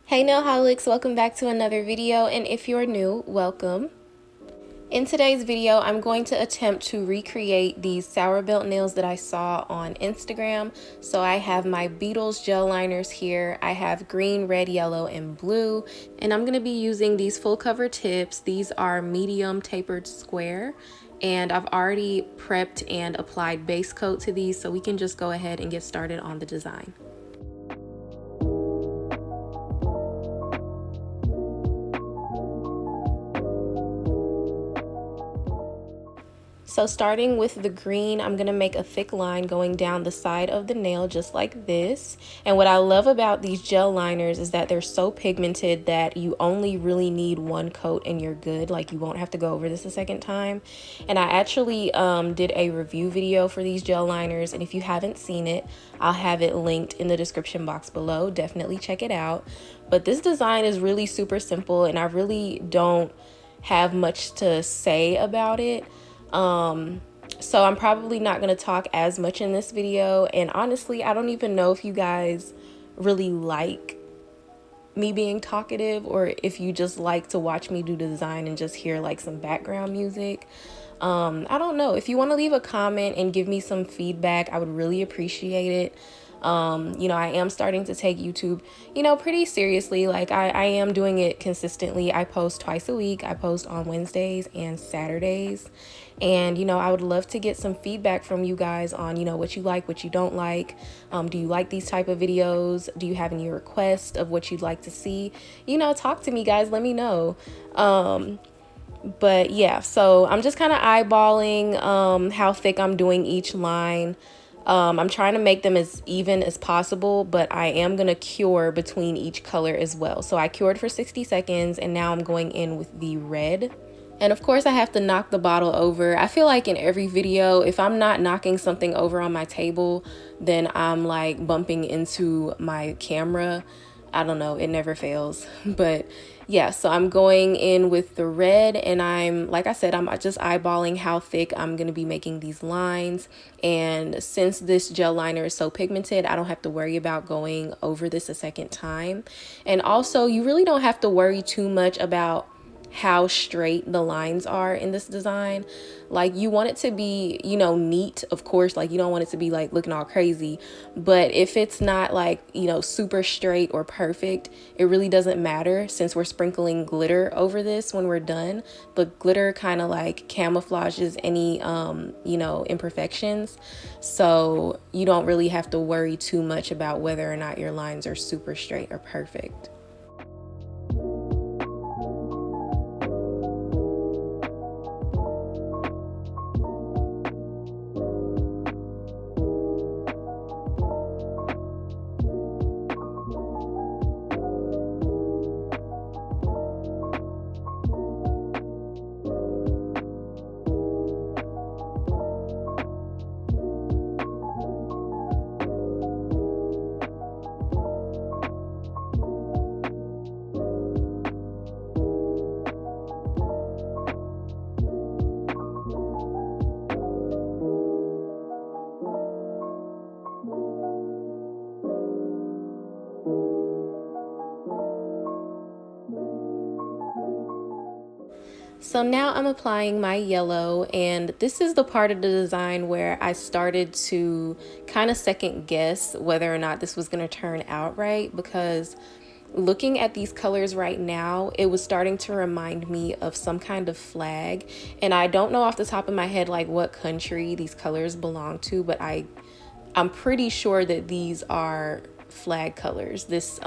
Hey Nailholics, welcome back to another video, and if you're new, welcome. In today's video, I'm going to attempt to recreate these sour belt nails that I saw on Instagram. So I have my Beetles gel liners here. I have green, red, yellow, and blue, and I'm going to be using these full cover tips. These are medium tapered square, and I've already prepped and applied base coat to these, so we can just go ahead and get started on the design. So starting with the green, I'm going to make a thick line going down the side of the nail just like this. And what I love about these gel liners is that they're so pigmented that you only really need one coat and you're good. Like, you won't have to go over this a second time. And I actually did a review video for these gel liners, and if you haven't seen it, I'll have it linked in the description box below. Definitely check it out. But this design is really super simple, and I really don't have much to say about it. So I'm probably not going to talk as much in this video, and honestly, I don't even know if you guys really like me being talkative, or if you just like to watch me do the design and just hear like some background music. I don't know. If you want to leave a comment and give me some feedback, I would really appreciate it. I am starting to take YouTube, pretty seriously. Like, I am doing it consistently. I post twice a week. I post on Wednesdays and Saturdays. And, I would love to get some feedback from you guys on, what you like, what you don't like. Do you like these type of videos? Do you have any requests of what you'd like to see? Talk to me, guys. Let me know. But yeah, so I'm just kind of eyeballing how thick I'm doing each line. I'm trying to make them as even as possible, but I am going to cure between each color as well. So I cured for 60 seconds, and now I'm going in with the red. And of course, I have to knock the bottle over. I feel like in every video, if I'm not knocking something over on my table, then I'm like bumping into my camera. I don't know, it never fails. But yeah, so I'm going in with the red, and like I said, I'm just eyeballing how thick I'm going to be making these lines. And since this gel liner is so pigmented, I don't have to worry about going over this a second time. And also, you really don't have to worry too much about how straight the lines are in this design. Like, you want it to be, neat, of course. Like, you don't want it to be like looking all crazy, but if it's not like, super straight or perfect, it really doesn't matter, since we're sprinkling glitter over this when we're done. But glitter kind of like camouflages any imperfections, so you don't really have to worry too much about whether or not your lines are super straight or perfect. So now I'm applying my yellow, and this is the part of the design where I started to kind of second guess whether or not this was going to turn out right, because looking at these colors right now, it was starting to remind me of some kind of flag. And I don't know off the top of my head like what country these colors belong to, but I'm pretty sure that these are flag colors, this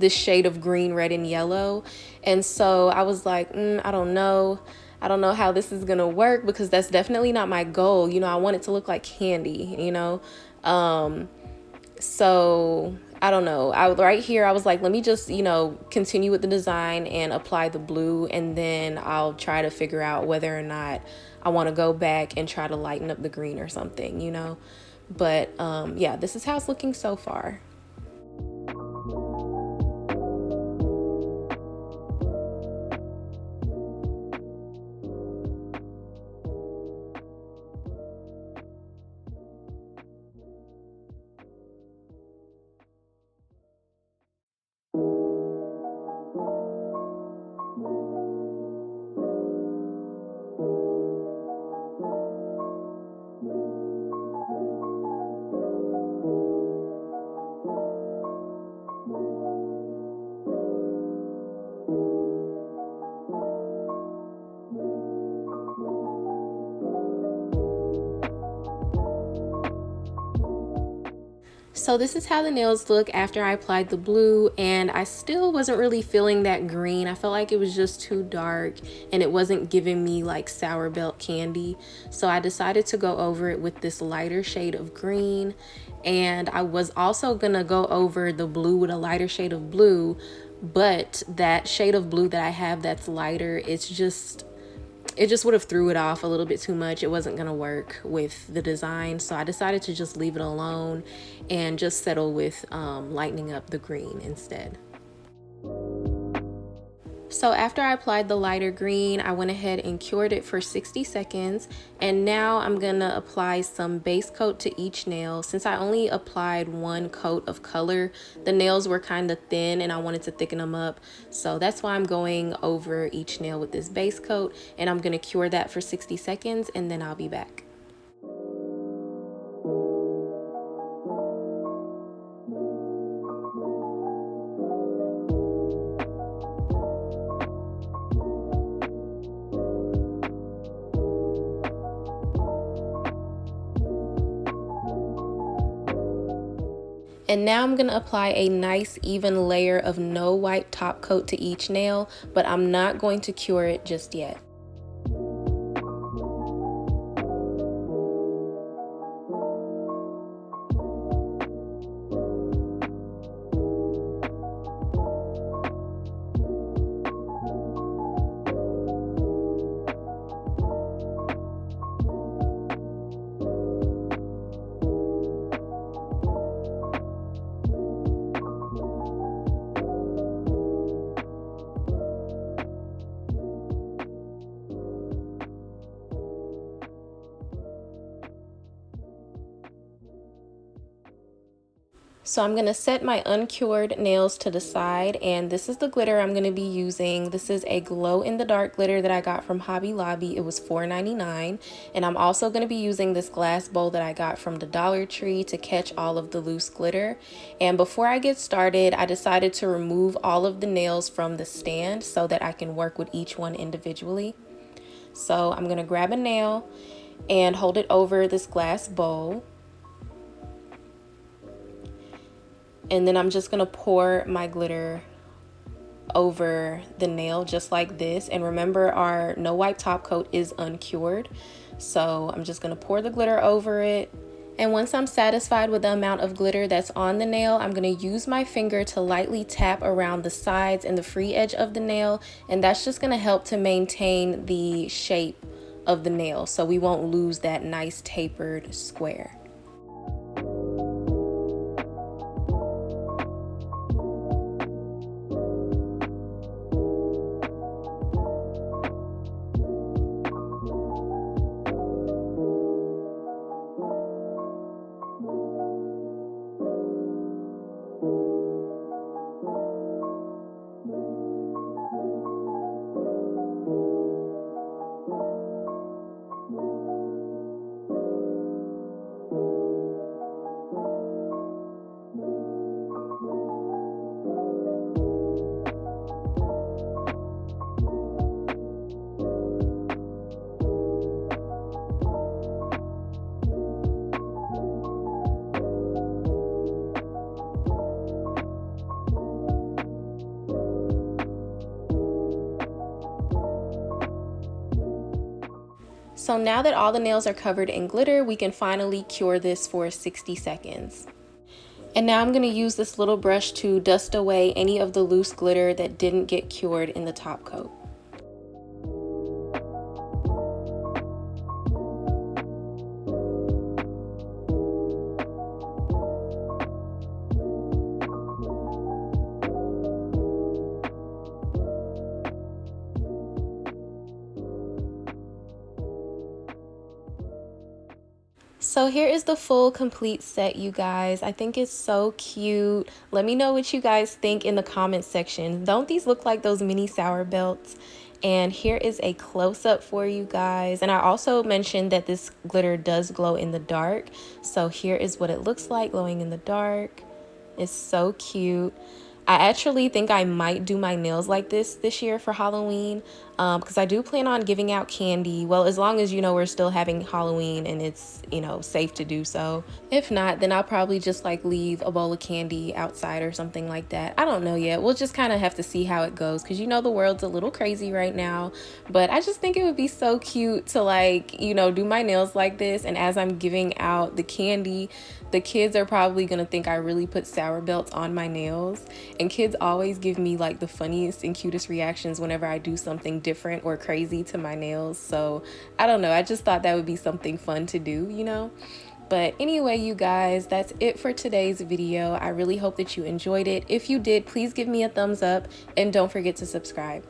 shade of green, red, and yellow. And so I was like, I don't know how this is gonna work, because that's definitely not my goal. I want it to look like candy, so I don't know. Right here, I was like, let me just, continue with the design and apply the blue, and then I'll try to figure out whether or not I want to go back and try to lighten up the green or something. But yeah, this is how it's looking so far. So this is how the nails look after I applied the blue, and I still wasn't really feeling that green. I felt like it was just too dark and it wasn't giving me like sour belt candy. So I decided to go over it with this lighter shade of green, and I was also gonna go over the blue with a lighter shade of blue, but that shade of blue that I have that's lighter, it just would have threw it off a little bit too much. It wasn't gonna work with the design, so I decided to just leave it alone and just settle with lightening up the green instead. So after I applied the lighter green, I went ahead and cured it for 60 seconds. And now I'm gonna apply some base coat to each nail. Since I only applied one coat of color, the nails were kind of thin and I wanted to thicken them up. So that's why I'm going over each nail with this base coat, and I'm gonna cure that for 60 seconds and then I'll be back. And now I'm gonna apply a nice even layer of no wipe top coat to each nail, but I'm not going to cure it just yet. So I'm going to set my uncured nails to the side, and this is the glitter I'm going to be using. This is a glow in the dark glitter that I got from Hobby Lobby. It was $4.99, and I'm also going to be using this glass bowl that I got from the Dollar Tree to catch all of the loose glitter. And before I get started, I decided to remove all of the nails from the stand so that I can work with each one individually. So I'm going to grab a nail and hold it over this glass bowl. And then I'm just gonna pour my glitter over the nail just like this. And remember, our no wipe top coat is uncured. So I'm just gonna pour the glitter over it. And once I'm satisfied with the amount of glitter that's on the nail, I'm gonna use my finger to lightly tap around the sides and the free edge of the nail. And that's just gonna help to maintain the shape of the nail so we won't lose that nice tapered square. So now that all the nails are covered in glitter, we can finally cure this for 60 seconds. And now I'm going to use this little brush to dust away any of the loose glitter that didn't get cured in the top coat. So here is the full complete set, you guys. I think it's so cute. Let me know what you guys think in the comments section. Don't these look like those mini sour belts? And here is a close-up for you guys. And I also mentioned that this glitter does glow in the dark. So here is what it looks like glowing in the dark. It's so cute. I actually think I might do my nails like this year for Halloween, because I do plan on giving out candy. Well, as long as, you know, we're still having Halloween and it's, you know, safe to do so. If not, then I'll probably just like leave a bowl of candy outside or something like that. I don't know yet. We'll just kind of have to see how it goes, because, you know, the world's a little crazy right now. But I just think it would be so cute to, like, you know, do my nails like this. And as I'm giving out the candy, the kids are probably gonna think I really put sour belts on my nails. And kids always give me like the funniest and cutest reactions whenever I do something different or crazy to my nails. So I don't know, I just thought that would be something fun to do, you know. But anyway, you guys, that's it for today's video. I really hope that you enjoyed it. If you did, please give me a thumbs up and don't forget to subscribe.